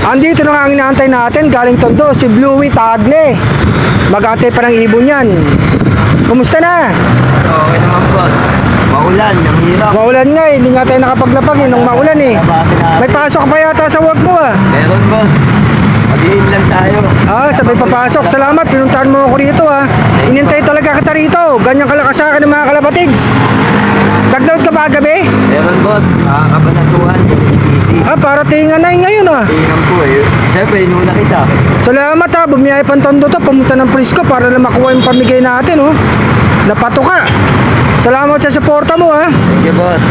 Andito na nga ang inaantay natin, galing Tondo, si Bluey Tagle. Mag-aantay pa ng ibon yan. Kumusta na? Okay naman, boss. Maulan, ang hirap. Maulan nga eh, hindi nga tayo nakapaglapag eh, nung maulan eh. May pasok ka pa yata sa work mo ah. Meron, boss. Mag-iin lang tayo. Sabay papasok. Salamat, pinuntahan mo ako rito ah. Inintay talaga kita rito. Ganyan kalakas sa akin ng mga kalapatids. Tagload ka ba gabi? Meron, boss. Kabanatuhan. Easy. Para tingan na yun ngayon ah. Tingnan po eh. Siyempre, inuna kita. Salamat ha, bumiyay pang Tondo to, pumunta ng Prisco para na makuha yung pamigay natin oh. Napato ka. Salamat sa suporta mo ha. Thank you, boss.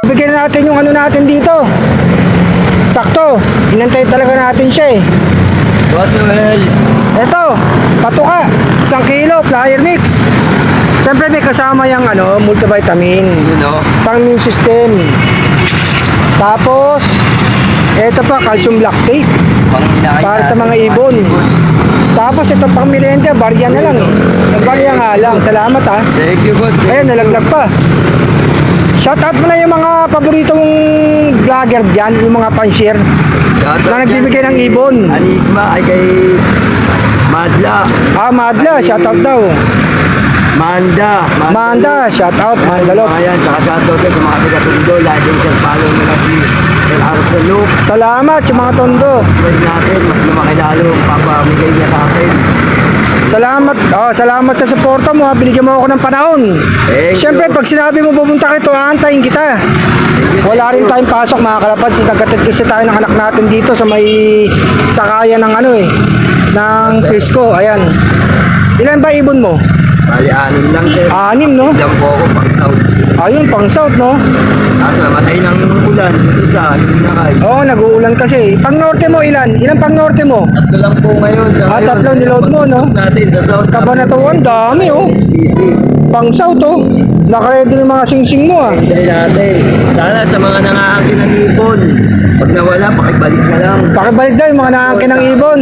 Bigyan natin yung ano natin dito. Sakto, inantay talaga natin siya eh. Boss Noel. Eto, pato ka, 1 kilo, flyer mix. Siyempre may kasama yung ano, multivitamin, You know? pang immune system. Tapos, eto pa, calcium lactate. Pang inakain Para sa natin. mga ibon. Tapos ito pang merienda, barya na lang eh. Barya nga lang. Salamat ha. Thank you, boss. Ayan, nalaglag pa. Shout out mo na yung mga paborito mong vlogger dyan, yung mga pan-share na nagbibigay ng ibon. Anigma ay kay Madla. Madla, shout out daw. Manda. Manda, shout out, Mandalop. Ayan, tsaka shoutout din sa mga taga-Tondo. Like and share, follow nila si Sir Arcelope. Salamat yung mga Tondo. Pwede natin, mas lumaki lalo ang papamigay niya sa atin. Salamat, salamat sa suporta mo ha. Binigyan mo ako ng panahon. Siyempre, pag sinabi mo pupunta ka ito, aantayin kita. Wala rin tayong pasok mga kalapad. Nagkatid kasi tayo ng anak natin dito sa may sakayan ng ano eh, ng Prisco. Ayan. Ilan ba ibon mo? Bali, 6 lang, sir. 6, no? Lang po ako pang south. Ayun, pang south, no? Kaso namatay ng ulan. Isa, hindi na kayo. Oo, nag-uulan kasi. Pang norte mo, ilan? Ilan pang norte mo? Tatlo lang po ngayon. Sa ngayon, Tatlo niload mo, no? natin sa south. Kabanatuan, dami, oh. Busy. Pang south, oh. Nakaredy yung mga sing-sing mo, ah. Hintay natin. Sana sa mga nangaangkin ng ibon. Pag nawala, pakibalik na lang. Pakibalik daw yung mga naangkin ng ibon.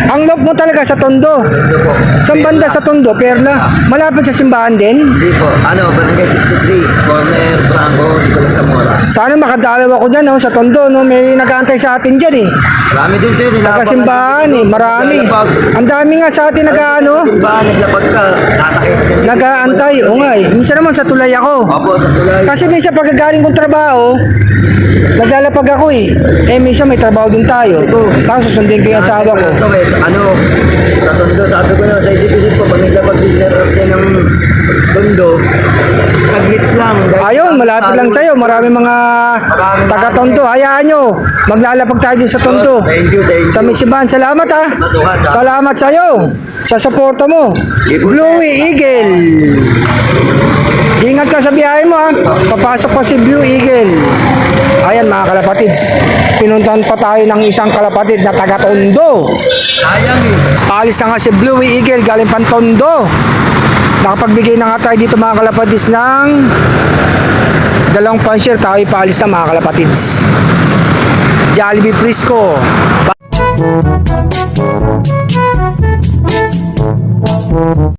Ang loob mo talaga sa Tondo. Ito po. Sa banda sa Tondo, Perla. Malapit sa simbahan din. Hindi po. Barangay 63. Corner, Franco, Nicolas Zamora. Sana makadalaw ako dyan, oh, sa Tondo. No? May nag-aantay sa atin dyan, eh. Marami din, sir. Nagkasimbahan, eh. Marami. Ang dami nga sa atin nag-ano. Simbahan, naglapag ka. Nasakit ka. Nag-aantay. O nga, eh. Minsan naman sa tulay ako. Opo, sa tulay. Kasi minsan pagkagaling kong trabaho, naglalapag ako eh. Minsan may trabaho din tayo. Tapos susundin ko yung asawa ko. Ito, sa sa Tondo, sabi ko na sa isip-isip ko, pag naglapag si Sir Roxy ng Tondo, saglit lang. Ayun, malapit lang sa'yo. Marami mga taga-Tondo. Hayaan nyo. Maglalapag tayo din sa Tondo. Thank you, thank you. Sa Misiban. Salamat ha. Salamat sa'yo. Sa suporta mo. Bluey Eagle. Ingat ka sa biyahe mo ha. Papasok pa si Blue Eagle. Ayan mga kalapatids. Pinuntahan pa tayo ng isang kalapatid na taga-Tondo. Sayang eh. Alis na nga si Bluey Eagle galing pang Tondo. Nakapagbigay na nga tayo dito mga kalapatids ng 2 pan-share. Tayo paalis na mga kalapatids. Jollibee Prisco.